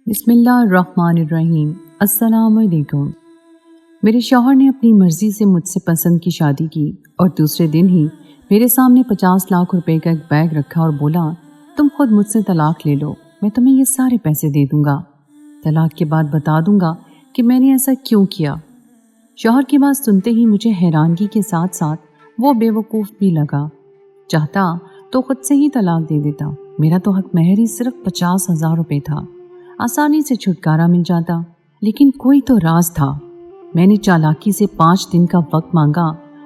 بسم اللہ الرحمن الرحیم۔ السلام علیکم۔ میرے شوہر نے اپنی مرضی سے مجھ سے پسند کی شادی کی اور دوسرے دن ہی میرے سامنے 50 لاکھ روپے کا ایک بیگ رکھا اور بولا، تم خود مجھ سے طلاق لے لو، میں تمہیں یہ سارے پیسے دے دوں گا، طلاق کے بعد بتا دوں گا کہ میں نے ایسا کیوں کیا۔ شوہر کی بات سنتے ہی مجھے حیرانگی کے ساتھ ساتھ وہ بے وقوف بھی لگا۔ چاہتا تو خود سے ہی طلاق دے دیتا، میرا تو حق مہر ہی صرف 50,000 روپے تھا، آسانی سے چھٹکارا مل جاتا، لیکن کوئی تو راز تھا۔ میں نے چالاکی سے 5 دن کا وقت مانگا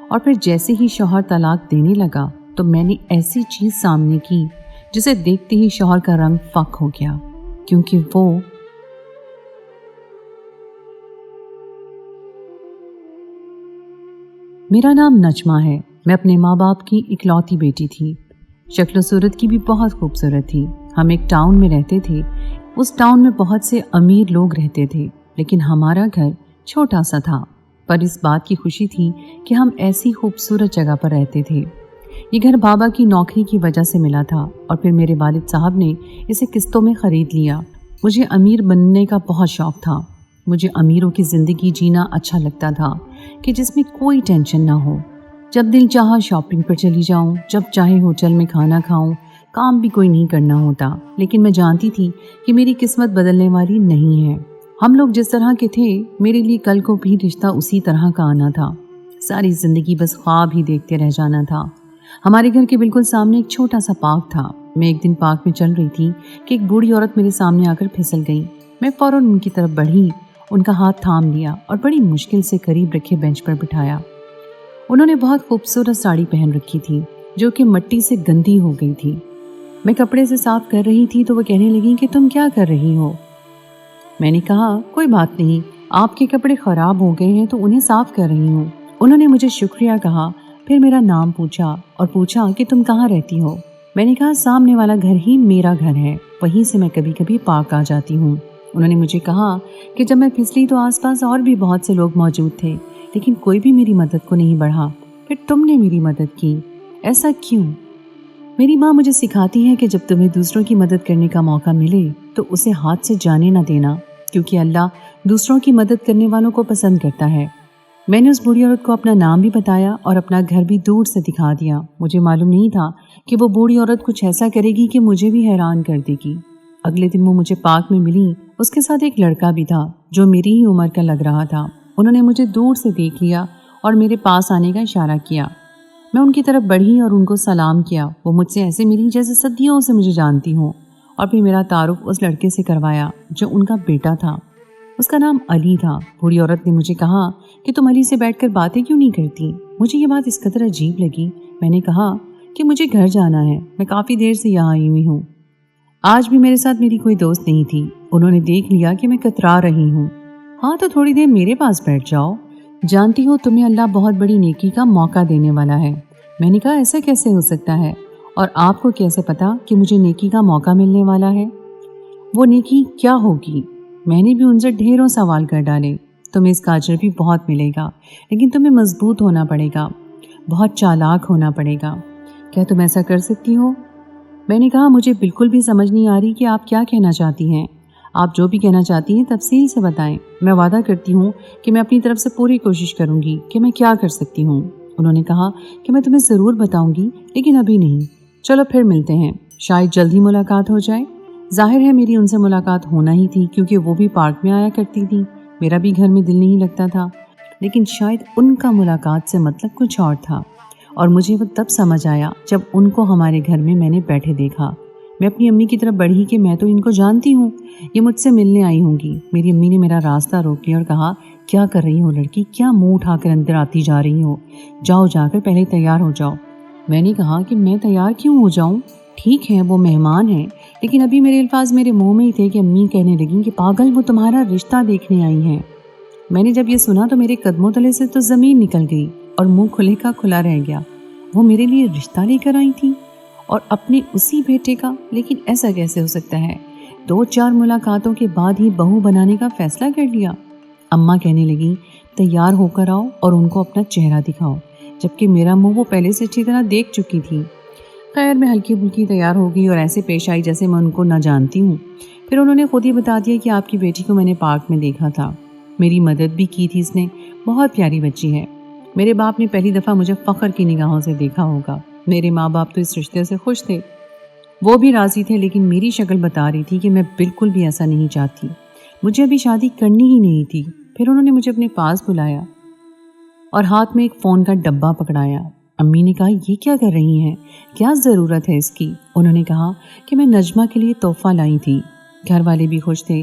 اور پھر جیسے ہی شوہر طلاق دینے لگا تو میں نے ایسی چیز سامنے کی جسے دیکھتے ہی شوہر کا رنگ فک ہو گیا، کیونکہ وہ میرا نام نجمہ ہے۔ میں اپنے ماں باپ کی اکلوتی بیٹی تھی، شکل و صورت کی بھی بہت خوبصورت تھی۔ ہم ایک ٹاؤن میں رہتے تھے، اس ٹاؤن میں بہت سے امیر لوگ رہتے تھے، لیکن ہمارا گھر چھوٹا سا تھا، پر اس بات کی خوشی تھی کہ ہم ایسی خوبصورت جگہ پر رہتے تھے۔ یہ گھر بابا کی نوکری کی وجہ سے ملا تھا اور پھر میرے والد صاحب نے اسے قسطوں میں خرید لیا۔ مجھے امیر بننے کا بہت شوق تھا، مجھے امیروں کی زندگی جینا اچھا لگتا تھا کہ جس میں کوئی ٹینشن نہ ہو، جب دل چاہا شاپنگ پر چلی جاؤں، جب چاہے ہوٹل میں کھانا کھاؤں، کام بھی کوئی نہیں کرنا ہوتا۔ لیکن میں جانتی تھی کہ میری قسمت بدلنے والی نہیں ہے۔ ہم لوگ جس طرح کے تھے، میرے لیے کل کو بھی رشتہ اسی طرح کا آنا تھا، ساری زندگی بس خواب ہی دیکھتے رہ جانا تھا۔ ہمارے گھر کے بالکل سامنے ایک چھوٹا سا پارک تھا۔ میں ایک دن پارک میں چل رہی تھی کہ ایک بوڑھی عورت میرے سامنے آ کر پھسل گئی۔ میں فوراً ان کی طرف بڑھی، ان کا ہاتھ تھام لیا اور بڑی مشکل سے قریب رکھے بینچ پر بٹھایا۔ انہوں نے بہت خوبصورت ساڑی پہن رکھی تھی جو کہ مٹی سے گندی ہو گئی تھی۔ میں کپڑے سے صاف کر رہی تھی تو وہ کہنے لگی کہ تم کیا کر رہی ہو؟ میں نے کہا کوئی بات نہیں، آپ کے کپڑے خراب ہو گئے ہیں تو انہیں صاف کر رہی ہوں۔ انہوں نے مجھے شکریہ کہا، پھر میرا نام پوچھا اور پوچھا کہ تم کہاں رہتی ہو؟ میں نے کہا سامنے والا گھر ہی میرا گھر ہے، وہیں سے میں کبھی کبھی پارک آ جاتی ہوں۔ انہوں نے مجھے کہا کہ جب میں پھسلی تو آس پاس اور بھی بہت سے لوگ موجود تھے، لیکن کوئی بھی میری مدد کو نہیں بڑھا، پھر تم نے میری مدد کی، ایسا کیوں؟ میری ماں مجھے سکھاتی ہے کہ جب تمہیں دوسروں کی مدد کرنے کا موقع ملے تو اسے ہاتھ سے جانے نہ دینا، کیونکہ اللہ دوسروں کی مدد کرنے والوں کو پسند کرتا ہے۔ میں نے اس بوڑھی عورت کو اپنا نام بھی بتایا اور اپنا گھر بھی دور سے دکھا دیا۔ مجھے معلوم نہیں تھا کہ وہ بوڑھی عورت کچھ ایسا کرے گی کہ مجھے بھی حیران کر دے گی۔ اگلے دن وہ مجھے پارک میں ملی، اس کے ساتھ ایک لڑکا بھی تھا جو میری ہی عمر کا لگ رہا تھا۔ انہوں نے مجھے دور سے دیکھ لیا اور میرے پاس آنے کا اشارہ کیا۔ میں ان کی طرف بڑھی اور ان کو سلام کیا۔ وہ مجھ سے ایسے ملی جیسے صدیوں سے مجھے جانتی ہوں، اور پھر میرا تعارف اس لڑکے سے کروایا جو ان کا بیٹا تھا۔ اس کا نام علی تھا۔ بوڑھی عورت نے مجھے کہا کہ تم علی سے بیٹھ کر باتیں کیوں نہیں کرتی؟ مجھے یہ بات اس قدر عجیب لگی۔ میں نے کہا کہ مجھے گھر جانا ہے، میں کافی دیر سے یہاں آئی ہوئی ہوں۔ آج بھی میرے ساتھ میری کوئی دوست نہیں تھی۔ انہوں نے دیکھ لیا کہ میں کترا رہی ہوں۔ ہاں تو تھوڑی دیر میرے پاس بیٹھ جاؤ، جانتی ہو تمہیں اللہ بہت بڑی نیکی کا موقع دینے والا ہے۔ میں نے کہا ایسا کیسے ہو سکتا ہے، اور آپ کو کیسے پتا کہ مجھے نیکی کا موقع ملنے والا ہے؟ وہ نیکی کیا ہوگی؟ میں نے بھی ان سے ڈھیروں سوال کر ڈالے۔ تمہیں اس کا اجر بھی بہت ملے گا، لیکن تمہیں مضبوط ہونا پڑے گا، بہت چالاک ہونا پڑے گا۔ کیا تم ایسا کر سکتی ہو؟ میں نے کہا مجھے بالکل بھی سمجھ نہیں آ رہی کہ آپ کیا کہنا چاہتی ہیں۔ آپ جو بھی کہنا چاہتی ہیں تفصیل سے بتائیں، میں وعدہ کرتی ہوں کہ میں اپنی طرف سے پوری کوشش کروں گی کہ میں کیا کر سکتی ہوں۔ انہوں نے کہا کہ میں تمہیں ضرور بتاؤں گی، لیکن ابھی نہیں، چلو پھر ملتے ہیں، شاید جلد ہی ملاقات ہو جائے۔ ظاہر ہے میری ان سے ملاقات ہونا ہی تھی، کیونکہ وہ بھی پارک میں آیا کرتی تھی، میرا بھی گھر میں دل نہیں لگتا تھا، لیکن شاید ان کا ملاقات سے مطلب کچھ اور تھا، اور مجھے وہ تب سمجھ آیا جب ان کو ہمارے گھر میں نے بیٹھے دیکھا۔ میں اپنی امی کی طرف بڑھی کہ میں تو ان کو جانتی ہوں، یہ مجھ سے ملنے آئی ہوں گی۔ میری امی نے میرا راستہ روک لیا اور کہا کیا کر رہی ہو لڑکی، کیا منہ اٹھا کر اندر آتی جا رہی ہو؟ جاؤ جا کر پہلے تیار ہو جاؤ۔ میں نے کہا کہ میں تیار کیوں ہو جاؤں؟ ٹھیک ہے وہ مہمان ہیں، لیکن ابھی میرے الفاظ میرے منہ میں ہی تھے کہ امی کہنے لگیں کہ پاگل وہ تمہارا رشتہ دیکھنے آئی ہیں۔ میں نے جب یہ سنا تو میرے قدموں تلے سے تو زمین نکل گئی اور منہ کھلے کا کھلا رہ گیا۔ وہ میرے لیے رشتہ لے کر آئی تھی، اور اپنے اسی بیٹے کا؟ لیکن ایسا کیسے ہو سکتا ہے؟ 2-4 ملاقاتوں کے بعد ہی بہو بنانے کا فیصلہ کر لیا؟ اماں کہنے لگیں تیار ہو کر آؤ اور ان کو اپنا چہرہ دکھاؤ، جبکہ میرا منہ وہ پہلے سے اچھی طرح دیکھ چکی تھی۔ خیر میں ہلکی پھلکی تیار ہو گئی اور ایسے پیش آئی جیسے میں ان کو نہ جانتی ہوں۔ پھر انہوں نے خود ہی بتا دیا کہ آپ کی بیٹی کو میں نے پارک میں دیکھا تھا، میری مدد بھی کی تھی اس نے، بہت پیاری بچی ہے۔ میرے باپ نے پہلی دفعہ مجھے فخر کی نگاہوں سے دیکھا ہوگا۔ میرے ماں باپ تو اس رشتے سے خوش تھے، وہ بھی راضی تھے، لیکن میری شکل بتا رہی تھی کہ میں بالکل بھی ایسا نہیں چاہتی، مجھے ابھی شادی کرنی ہی نہیں تھی۔ پھر انہوں نے مجھے اپنے پاس بلایا اور ہاتھ میں ایک فون کا ڈبہ پکڑایا۔ امی نے کہا یہ کیا کر رہی ہیں، کیا ضرورت ہے اس کی؟ انہوں نے کہا کہ میں نجمہ کے لیے تحفہ لائی تھی۔ گھر والے بھی خوش تھے۔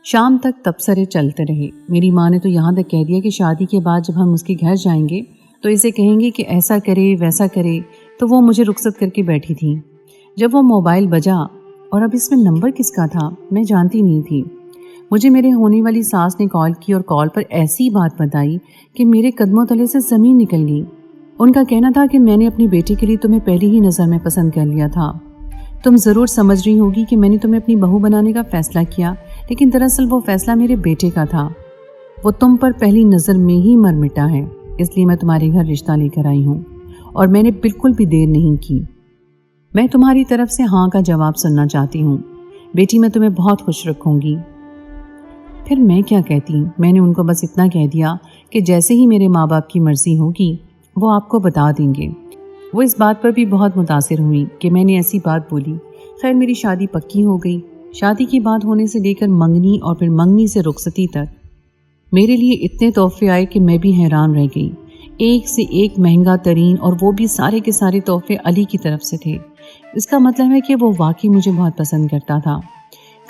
شام تک تبصرے چلتے رہے۔ میری ماں نے تو یہاں تک کہہ دیا کہ شادی کے بعد جب ہم اس کے گھر جائیں گے تو اسے کہیں گے کہ ایسا کرے ویسا کرے، تو وہ مجھے رخصت کر کے بیٹھی تھی۔ جب وہ موبائل بجا، اور اب اس میں نمبر کس کا تھا میں جانتی نہیں تھی، مجھے میرے ہونے والی ساس نے کال کی اور کال پر ایسی بات بتائی کہ میرے قدموں تلے سے زمین نکل گئی۔ ان کا کہنا تھا کہ میں نے اپنی بیٹی کے لیے تمہیں پہلی ہی نظر میں پسند کر لیا تھا۔ تم ضرور سمجھ رہی ہوگی کہ میں نے تمہیں اپنی بہو بنانے کا فیصلہ کیا، لیکن دراصل وہ فیصلہ میرے بیٹے کا تھا۔ وہ تم پر پہلی نظر میں ہی مر مٹا ہے، اس لیے میں تمہارے گھر رشتہ لے کر آئی ہوں، اور میں نے بالکل بھی دیر نہیں کی۔ میں تمہاری طرف سے ہاں کا جواب سننا چاہتی ہوں۔ بیٹی میں تمہیں بہت خوش رکھوں گی۔ پھر میں کیا کہتی؟ میں نے ان کو بس اتنا کہہ دیا کہ جیسے ہی میرے ماں باپ کی مرضی ہوگی وہ آپ کو بتا دیں گے۔ وہ اس بات پر بھی بہت متاثر ہوئی کہ میں نے ایسی بات بولی۔ خیر میری شادی پکی ہو گئی۔ شادی کی بات ہونے سے لے کر منگنی اور پھر منگنی سے رخصتی تک میرے لیے اتنے تحفے آئے کہ میں بھی حیران رہ گئی۔ ایک سے ایک مہنگا ترین، اور وہ بھی سارے کے سارے تحفے علی کی طرف سے تھے۔ اس کا مطلب ہے کہ وہ واقعی مجھے بہت پسند کرتا تھا۔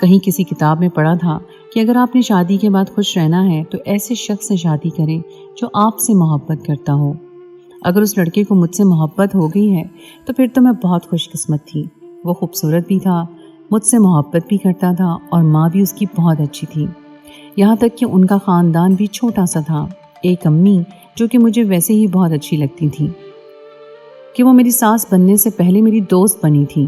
کہیں کسی کتاب میں پڑھا تھا کہ اگر آپ نے شادی کے بعد خوش رہنا ہے تو ایسے شخص سے شادی کریں جو آپ سے محبت کرتا ہو۔ اگر اس لڑکے کو مجھ سے محبت ہو گئی ہے تو پھر تو میں بہت خوش قسمت تھی۔ وہ خوبصورت بھی تھا، مجھ سے محبت بھی کرتا تھا، اور ماں بھی اس کی بہت اچھی تھی، یہاں تک کہ ان کا خاندان بھی چھوٹا سا تھا۔ ایک امی جو کہ مجھے ویسے ہی بہت اچھی لگتی تھی کہ وہ میری ساس بننے سے پہلے میری دوست بنی تھی۔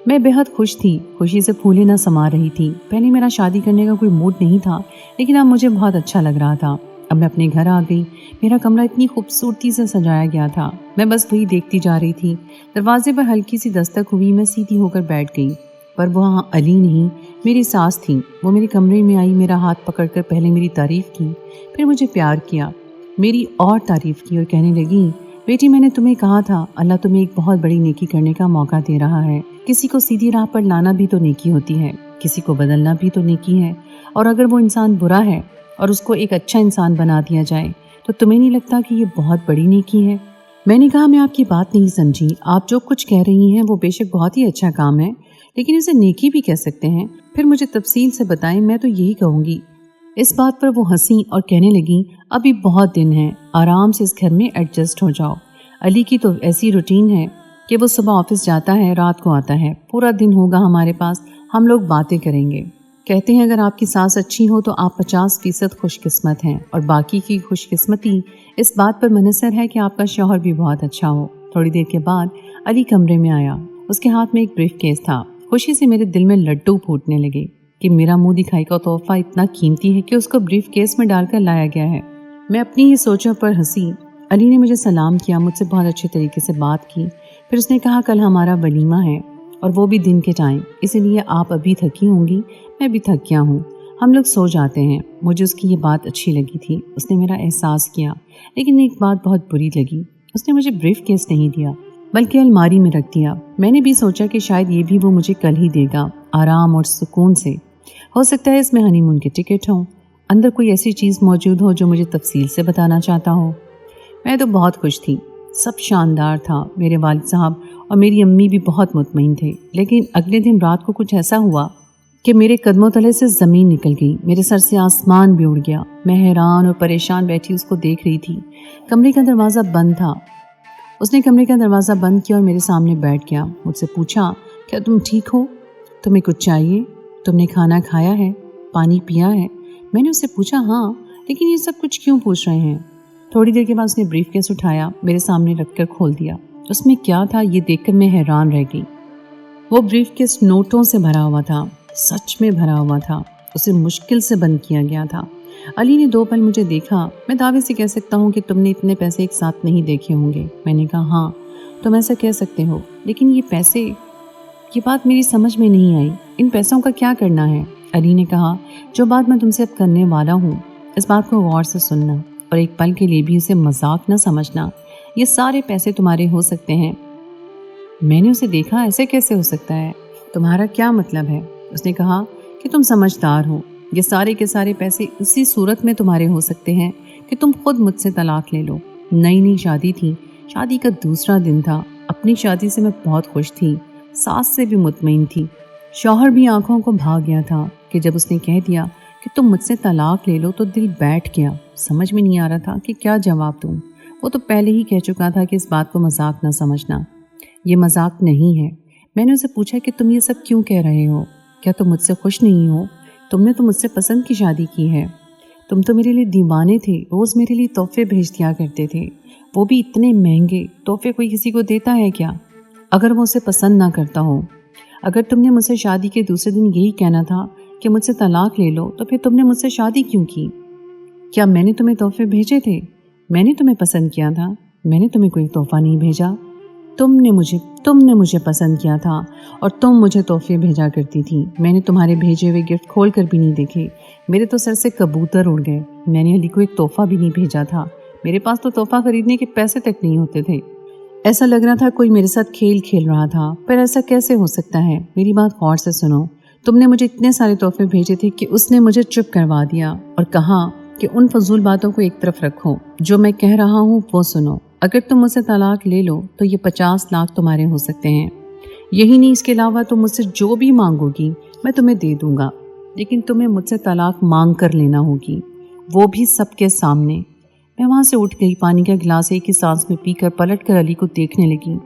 میں بہت خوش تھی، خوشی سے پھولے نہ سما رہی تھی۔ پہلے میرا شادی کرنے کا کوئی موڈ نہیں تھا، لیکن اب مجھے بہت اچھا لگ رہا تھا۔ اب میں اپنے گھر آ گئی۔ میرا کمرہ اتنی خوبصورتی سے سجایا گیا تھا، میں بس وہی دیکھتی جا رہی تھی۔ دروازے پر ہلکی سی دستک ہوئی، میں سیدھی ہو کر بیٹھ گئی، پر وہاں علی نہیں، میری ساس تھی۔ وہ میرے کمرے میں آئی، میرا ہاتھ پکڑ کر پہلے میری تعریف کی، پھر مجھے پیار کیا، میری اور تعریف کی، اور کہنے لگی بیٹی میں نے تمہیں کہا تھا اللہ تمہیں ایک بہت بڑی نیکی کرنے کا موقع دے رہا ہے۔ کسی کو سیدھی راہ پر لانا بھی تو نیکی ہوتی ہے، کسی کو بدلنا بھی تو نیکی ہے، اور اگر وہ انسان برا ہے اور اس کو ایک اچھا انسان بنا دیا جائے تو تمہیں نہیں لگتا کہ یہ بہت بڑی نیکی ہے؟ میں نے کہا میں آپ کی بات نہیں سمجھی، آپ جو کچھ کہہ رہی ہیں وہ بے شک بہت ہی اچھا کام ہے، لیکن اسے نیکی بھی کہہ سکتے ہیں، پھر مجھے تفصیل سے بتائیں، میں تو یہی کہوں گی۔ اس بات پر وہ ہنسی اور کہنے لگی ابھی بہت دن ہیں، آرام سے اس گھر میں ایڈجسٹ ہو جاؤ۔ علی کی تو ایسی روٹین ہے کہ وہ صبح آفس جاتا ہے، رات کو آتا ہے، پورا دن ہوگا ہمارے پاس، ہم لوگ باتیں کریں گے۔ کہتے ہیں اگر آپ کی ساس اچھی ہو تو آپ 50% خوش قسمت ہیں، اور باقی کی خوش قسمتی اس بات پر منحصر ہے کہ آپ کا شوہر بھی بہت اچھا ہو۔ تھوڑی دیر کے بعد علی کمرے میں آیا، اس کے ہاتھ میں ایک بریف کیس تھا۔ خوشی سے میرے دل میں لڈو پھوٹنے لگے کہ میرا منہ دکھائی کا تحفہ اتنا قیمتی ہے کہ اس کو بریف کیس میں ڈال کر لایا گیا ہے۔ میں اپنی ہی سوچوں پر ہنسی۔ علی نے مجھے سلام کیا، مجھ سے بہت اچھے طریقے سے بات کی، پھر اس نے کہا کل ہمارا ولیمہ ہے اور وہ بھی دن کے ٹائم، اسی لیے آپ ابھی تھکی ہوں گی، میں بھی تھک گیا ہوں، ہم لوگ سو جاتے ہیں۔ مجھے اس کی یہ بات اچھی لگی تھی، اس نے میرا احساس کیا، لیکن ایک بات بہت بری لگی، اس نے مجھے بریف کیس نہیں دیا بلکہ الماری میں رکھ دیا۔ میں نے بھی سوچا کہ شاید یہ بھی وہ مجھے کل ہی دے گا، آرام اور سکون سے، ہو سکتا ہے اس میں ہنی مون کے ٹکٹ ہوں، اندر کوئی ایسی چیز موجود ہو جو مجھے تفصیل سے بتانا چاہتا ہو۔ میں تو بہت خوش تھی، سب شاندار تھا، میرے والد صاحب اور میری امی بھی بہت مطمئن تھے، لیکن اگلے دن رات کو کچھ ایسا ہوا کہ میرے قدموں تلے سے زمین نکل گئی، میرے سر سے آسمان بھی اڑ گیا۔ میں حیران اور پریشان بیٹھی اس کو دیکھ رہی تھی۔ کمرے کا دروازہ بند تھا، اس نے کمرے کا دروازہ بند کیا اور میرے سامنے بیٹھ گیا، مجھ سے پوچھا کیا تم ٹھیک ہو؟ تمہیں کچھ چاہیے؟ تم نے کھانا کھایا ہے؟ پانی پیا ہے؟ میں نے اس سے پوچھا ہاں، لیکن یہ سب کچھ کیوں پوچھ رہے ہیں؟ تھوڑی دیر کے بعد اس نے بریف کیس اٹھایا، میرے سامنے رکھ کر کھول دیا۔ اس میں کیا تھا یہ دیکھ کر میں حیران رہ گئی۔ وہ بریف کیس نوٹوں سے بھرا ہوا تھا، سچ میں بھرا ہوا تھا، اسے مشکل سے بند کیا گیا تھا۔ علی نے 2 پل مجھے دیکھا۔ میں دعوے سے کہہ سکتا ہوں کہ تم نے اتنے پیسے ایک ساتھ نہیں دیکھے ہوں گے۔ میں نے کہا ہاں تم ایسا کہہ سکتے ہو، لیکن یہ پیسے، یہ بات میری سمجھ میں نہیں آئی، ان پیسوں کا کیا کرنا ہے؟ علی نے کہا, جو بات میں تم سے اب کرنے والا ہوں اس بات کو غور سے سننا اور ایک پل کے لیے بھی اسے مذاق نہ سمجھنا. یہ سارے پیسے تمہارے ہو سکتے ہیں. میں نے اسے دیکھا, ایسے کیسے ہو سکتا ہے؟ تمہارا کیا مطلب ہے؟ اس نے کہا کہ تم سمجھدار ہو. یہ سارے کے سارے پیسے اسی صورت میں تمہارے ہو سکتے ہیں کہ تم خود مجھ سے طلاق لے لو. نئی شادی تھی, شادی کا دوسرا دن تھا. اپنی شادی سے میں بہت خوش تھی, ساس سے بھی مطمئن تھی. شوہر بھی آنکھوں کو بھاگ گیا تھا کہ جب اس نے کہہ دیا کہ تم مجھ سے طلاق لے لو تو دل بیٹھ گیا. سمجھ میں نہیں آ رہا تھا کہ کیا جواب دوں. وہ تو پہلے ہی کہہ چکا تھا کہ اس بات کو مذاق نہ سمجھنا. یہ مذاق نہیں ہے. میں نے اسے پوچھا کہ تم یہ سب کیوں کہہ رہے ہو؟ کیا تم مجھ سے خوش نہیں ہو؟ تم نے تو مجھ سے پسند کی شادی کی ہے. تم تو میرے لیے دیوانے تھے, روز میرے لیے تحفے بھیج دیا کرتے تھے, وہ بھی اتنے مہنگے. تحفے کوئی کسی کو دیتا ہے کیا؟ اگر وہ اسے پسند نہ کرتا ہو. اگر تم نے مجھ سے شادی کے دوسرے دن یہی کہنا تھا کہ مجھ سے طلاق لے لو تو پھر تم نے مجھ سے شادی کیوں کی؟ کیا میں نے تمہیں تحفے بھیجے تھے؟ میں نے تمہیں پسند کیا تھا. میں نے تمہیں کوئی تحفہ نہیں بھیجا. تم نے مجھے پسند کیا تھا اور تم مجھے تحفے بھیجا کرتی تھی. میں نے تمہارے بھیجے ہوئے گفٹ کھول کر بھی نہیں دیکھے. میرے تو سر سے کبوتر اڑ گئے. میں نے علی کو ایک تحفہ بھی نہیں بھیجا تھا. میرے پاس تو تحفہ خریدنے کے پیسے تک نہیں ہوتے تھے. ایسا لگ رہا تھا کوئی میرے ساتھ کھیل کھیل رہا تھا. پر ایسا کیسے ہو سکتا ہے؟ میری بات غور سے سنو. تم نے مجھے اتنے سارے تحفے بھیجے تھے کہ اس نے مجھے چپ کروا دیا اور کہا کہ ان فضول باتوں کو ایک طرف رکھو, جو میں کہہ رہا ہوں وہ سنو. اگر تم مجھ سے طلاق لے لو تو یہ 50 لاکھ تمہارے ہو سکتے ہیں. یہی نہیں, اس کے علاوہ تم مجھ سے جو بھی مانگو گی میں تمہیں دے دوں گا. لیکن تمہیں مجھ سے طلاق مانگ کر لینا ہوگی, وہ بھی سب کے سامنے. میں وہاں سے اٹھ گئی, پانی کا گلاس ایک ہی سانس میں پی کر پلٹ کر علی کو دیکھنے لگی.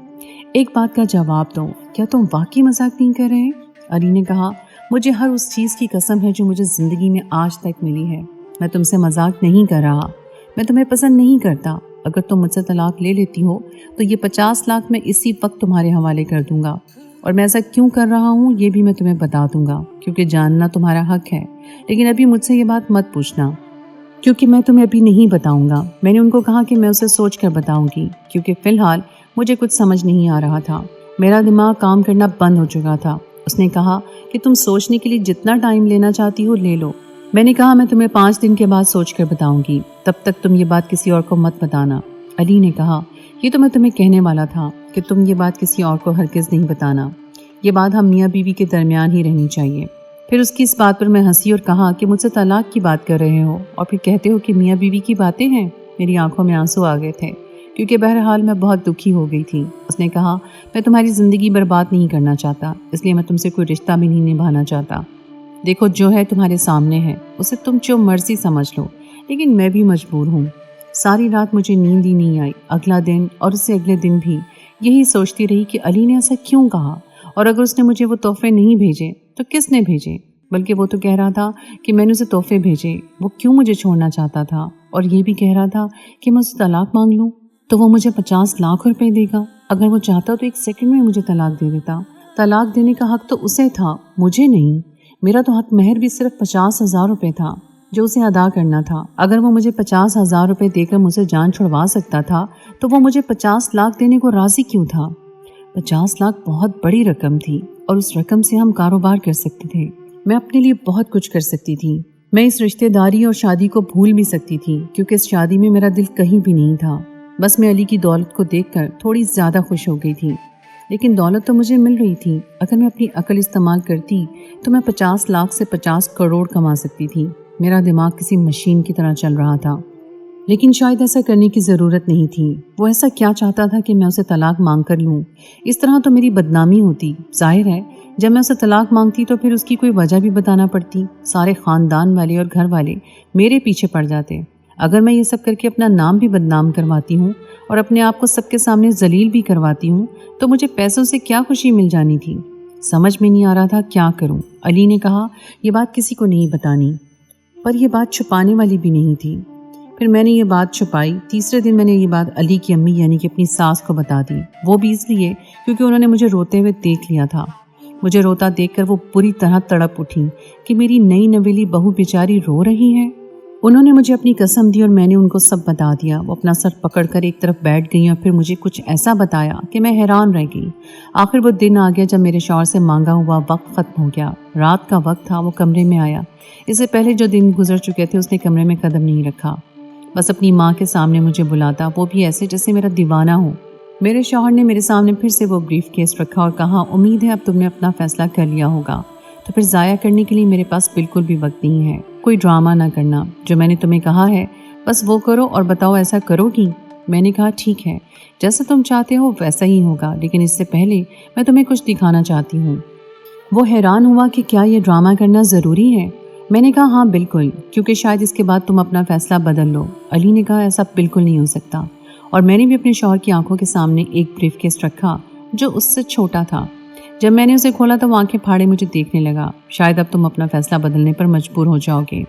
ایک بات کا جواب دو, کیا تم واقعی مذاق نہیں کر رہے؟ علی نے کہا, مجھے ہر اس چیز کی قسم ہے جو مجھے زندگی میں آج تک ملی ہے. میں تم سے مذاق نہیں کر رہا. میں تمہیں پسند نہیں کرتا. اگر تم مجھ سے طلاق لے لیتی ہو تو یہ 50 لاکھ میں اسی وقت تمہارے حوالے کر دوں گا. اور میں ایسا کیوں کر رہا ہوں یہ بھی میں تمہیں بتا دوں گا, کیونکہ جاننا تمہارا حق ہے. لیکن ابھی مجھ سے یہ بات مت پوچھنا, کیونکہ میں تمہیں ابھی نہیں بتاؤں گا. میں نے ان کو کہا کہ میں اسے سوچ کر بتاؤں گی, کیونکہ فی الحال مجھے کچھ سمجھ نہیں آ رہا تھا. میرا دماغ کام کرنا بند ہو چکا تھا. اس نے کہا کہ تم سوچنے کے لیے جتنا ٹائم لینا چاہتی ہو لے لو. میں نے کہا میں تمہیں 5 دن کے بعد سوچ کر بتاؤں گی, تب تک تم یہ بات کسی اور کو مت بتانا. علی نے کہا, یہ تو میں تمہیں کہنے والا تھا کہ تم یہ بات کسی اور کو ہرگز نہیں بتانا. یہ بات ہم میاں بیوی کے درمیان ہی رہنی چاہیے. پھر اس کی اس بات پر میں ہنسی اور کہا کہ مجھ سے طلاق کی بات کر رہے ہو اور پھر کہتے ہو کہ میاں بیوی کی باتیں ہیں. میری آنکھوں میں آنسو آ گئے تھے کیونکہ بہرحال میں بہت دکھی ہو گئی تھی. اس نے کہا, میں تمہاری زندگی برباد نہیں کرنا چاہتا, اس لیے میں تم سے کوئی رشتہ بھی نہیں نبھانا چاہتا. دیکھو جو ہے تمہارے سامنے ہے, اسے تم جو مرضی سمجھ لو, لیکن میں بھی مجبور ہوں. ساری رات مجھے نیند ہی نہیں آئی. اگلا دن اور اس سے اگلے دن بھی یہی سوچتی رہی کہ علی نے ایسا کیوں کہا, اور اگر اس نے مجھے وہ تحفے نہیں بھیجے تو کس نے بھیجے؟ بلکہ وہ تو کہہ رہا تھا کہ میں نے اسے تحفے بھیجے. وہ کیوں مجھے چھوڑنا چاہتا تھا؟ اور یہ بھی کہہ رہا تھا کہ میں اسے طلاق مانگ لوں تو وہ مجھے 50 لاکھ روپے دے گا. اگر وہ چاہتا تو 1 سیکنڈ میں مجھے طلاق دے دیتا. طلاق دینے کا حق تو اسے تھا, مجھے نہیں. میرا تو حق مہر بھی صرف 50,000 روپے تھا جو اسے ادا کرنا تھا. اگر وہ مجھے 50,000 روپے دے کر مجھ سے جان چھڑوا سکتا تھا تو وہ مجھے 50 لاکھ دینے کو راضی کیوں تھا؟ 50 لاکھ بہت بڑی رقم تھی اور اس رقم سے ہم کاروبار کر سکتے تھے. میں اپنے لیے بہت کچھ کر سکتی تھی. میں اس رشتہ داری اور شادی کو بھول بھی سکتی تھی کیونکہ اس شادی میں میرا دل کہیں بھی نہیں تھا. بس میں علی کی دولت کو دیکھ کر تھوڑی زیادہ خوش ہو گئی تھی. لیکن دولت تو مجھے مل رہی تھی. اگر میں اپنی عقل استعمال کرتی تو میں 50 لاکھ سے 50 کروڑ کما سکتی تھی. میرا دماغ کسی مشین کی طرح چل رہا تھا. لیکن شاید ایسا کرنے کی ضرورت نہیں تھی. وہ ایسا کیا چاہتا تھا کہ میں اسے طلاق مانگ کر لوں؟ اس طرح تو میری بدنامی ہوتی. ظاہر ہے جب میں اسے طلاق مانگتی تو پھر اس کی کوئی وجہ بھی بتانا پڑتی. سارے خاندان والے اور گھر والے میرے پیچھے پڑ جاتے. اگر میں یہ سب کر کے اپنا نام بھی بدنام کرواتی ہوں اور اپنے آپ کو سب کے سامنے ذلیل بھی کرواتی ہوں تو مجھے پیسوں سے کیا خوشی مل جانی تھی؟ سمجھ میں نہیں آ رہا تھا کیا کروں. علی نے کہا, یہ بات کسی کو نہیں بتانی. پر یہ بات چھپانے والی بھی نہیں تھی. پھر میں نے یہ بات چھپائی. تیسرے دن میں نے یہ بات علی کی امی یعنی کہ اپنی ساس کو بتا دی. وہ بھی اس لیے کیونکہ انہوں نے مجھے روتے ہوئے دیکھ لیا تھا. مجھے روتا دیکھ کر وہ پوری طرح تڑپ اٹھی کہ میری نئی نویلی بہو بیچاری رو رہی ہے. انہوں نے مجھے اپنی قسم دی اور میں نے ان کو سب بتا دیا۔ وہ اپنا سر پکڑ کر ایک طرف بیٹھ گئی اور پھر مجھے کچھ ایسا بتایا کہ میں حیران رہ گئی۔ آخر وہ دن آ گیا جب میرے شوہر سے مانگا ہوا وقت ختم ہو گیا۔ رات کا وقت تھا، وہ کمرے میں آیا۔ اس سے پہلے جو دن گزر چکے تھے اس نے کمرے میں قدم نہیں رکھا، بس اپنی ماں کے سامنے مجھے بلاتا، وہ بھی ایسے جیسے میرا دیوانہ ہو۔ میرے شوہر نے میرے سامنے پھر سے وہ بریف کیس رکھا اور کہا، امید ہے اب تم نے اپنا فیصلہ کر لیا ہوگا، تو پھر ضائع کرنے کے لیے میرے پاس بالکل بھی وقت نہیں ہے۔ کوئی ڈرامہ نہ کرنا، جو میں نے تمہیں کہا ہے بس وہ کرو اور بتاؤ ایسا کرو گی؟ میں نے کہا ٹھیک ہے، جیسا تم چاہتے ہو ویسا ہی ہوگا، لیکن اس سے پہلے میں تمہیں کچھ دکھانا چاہتی ہوں۔ وہ حیران ہوا کہ کیا یہ ڈرامہ کرنا ضروری ہے؟ میں نے کہا ہاں بالکل، کیونکہ شاید اس کے بعد تم اپنا فیصلہ بدل لو۔ علی نے کہا ایسا بالکل نہیں ہو سکتا، اور میں نے بھی اپنے شوہر کی آنکھوں کے سامنے ایک بریف کیس رکھا جو اس سے چھوٹا تھا۔ جب میں نے اسے کھولا تو وہ آنکھیں پھاڑے مجھے دیکھنے لگا۔ شاید اب تم اپنا فیصلہ بدلنے پر مجبور ہو جاؤ گے۔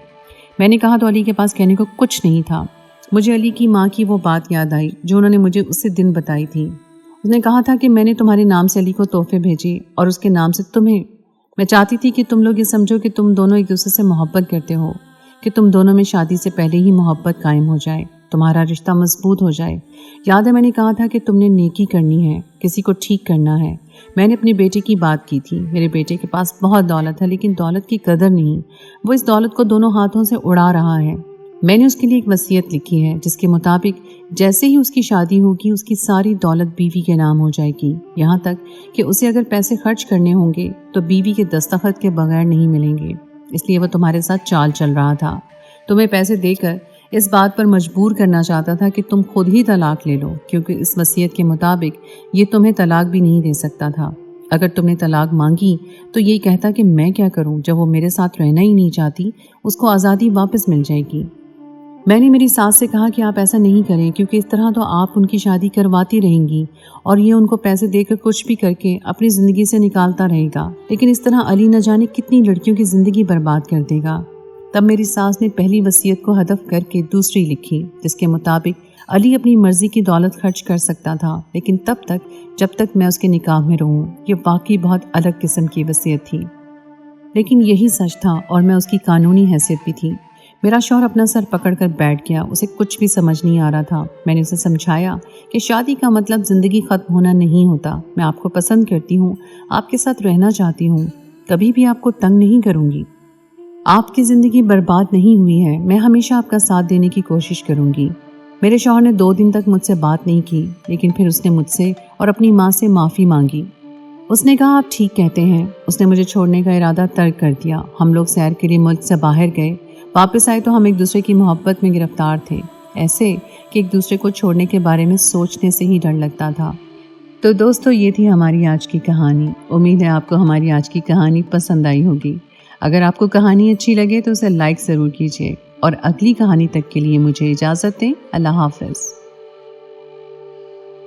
میں نے کہا تو علی کے پاس کہنے کو کچھ نہیں تھا۔ مجھے علی کی ماں کی وہ بات یاد آئی جو انہوں نے مجھے اسی دن بتائی تھی۔ اس نے کہا تھا کہ میں نے تمہارے نام سے علی کو تحفے بھیجے اور اس کے نام سے تمہیں۔ میں چاہتی تھی کہ تم لوگ یہ سمجھو کہ تم دونوں ایک دوسرے سے محبت کرتے ہو، کہ تم دونوں میں شادی سے پہلے ہی محبت قائم ہو جائے، تمہارا رشتہ مضبوط ہو جائے۔ یاد ہے میں نے کہا تھا کہ تم نے نیکی کرنی ہے، کسی کو ٹھیک کرنا ہے۔ میں نے اپنے بیٹے کی بات کی تھی۔ میرے بیٹے کے پاس بہت دولت ہے، لیکن دولت کی قدر نہیں۔ وہ اس دولت کو دونوں ہاتھوں سے اڑا رہا ہے۔ میں نے اس کے لیے ایک وصیت لکھی ہے جس کے مطابق جیسے ہی اس کی شادی ہوگی اس کی ساری دولت بیوی کے نام ہو جائے گی، یہاں تک کہ اسے اگر پیسے خرچ کرنے ہوں گے تو بیوی کے دستخط کے بغیر نہیں ملیں گے۔ اس لیے وہ تمہارے ساتھ چال چل رہا تھا، تمہیں پیسے دے کر اس بات پر مجبور کرنا چاہتا تھا کہ تم خود ہی طلاق لے لو، کیونکہ اس وصیت کے مطابق یہ تمہیں طلاق بھی نہیں دے سکتا تھا۔ اگر تم نے طلاق مانگی تو یہ کہتا کہ میں کیا کروں، جب وہ میرے ساتھ رہنا ہی نہیں چاہتی اس کو آزادی واپس مل جائے گی۔ میں نے میری ساس سے کہا کہ آپ ایسا نہیں کریں، کیونکہ اس طرح تو آپ ان کی شادی کرواتی رہیں گی اور یہ ان کو پیسے دے کر کچھ بھی کر کے اپنی زندگی سے نکالتا رہے گا، لیکن اس طرح علی نہ جانے کتنی لڑکیوں کی زندگی برباد کر دے گا۔ تب میری ساس نے پہلی وصیت کو ہدف کر کے دوسری لکھی، جس کے مطابق علی اپنی مرضی کی دولت خرچ کر سکتا تھا، لیکن تب تک جب تک میں اس کے نکاح میں رہوں۔ یہ واقعی بہت الگ قسم کی وصیت تھی، لیکن یہی سچ تھا اور میں اس کی قانونی حیثیت بھی تھی۔ میرا شوہر اپنا سر پکڑ کر بیٹھ گیا، اسے کچھ بھی سمجھ نہیں آ رہا تھا۔ میں نے اسے سمجھایا کہ شادی کا مطلب زندگی ختم ہونا نہیں ہوتا، میں آپ کو پسند کرتی ہوں، آپ کے ساتھ رہنا چاہتی ہوں، کبھی بھی آپ کو تنگ نہیں کروں گی، آپ کی زندگی برباد نہیں ہوئی ہے، میں ہمیشہ آپ کا ساتھ دینے کی کوشش کروں گی۔ میرے شوہر نے 2 دن تک مجھ سے بات نہیں کی، لیکن پھر اس نے مجھ سے اور اپنی ماں سے معافی مانگی۔ اس نے کہا آپ ٹھیک کہتے ہیں۔ اس نے مجھے چھوڑنے کا ارادہ ترک کر دیا۔ ہم لوگ سیر کے لیے ملک سے باہر گئے، واپس آئے تو ہم ایک دوسرے کی محبت میں گرفتار تھے، ایسے کہ ایک دوسرے کو چھوڑنے کے بارے میں سوچنے سے ہی ڈر لگتا تھا۔ تو دوستو، یہ تھی ہماری آج کی کہانی۔ امید ہے آپ کو ہماری آج کی کہانی پسند آئی ہوگی۔ اگر آپ کو کہانی اچھی لگے تو اسے لائک ضرور کیجیے، اور اگلی کہانی تک کے لیے مجھے اجازت دیں۔ اللہ حافظ۔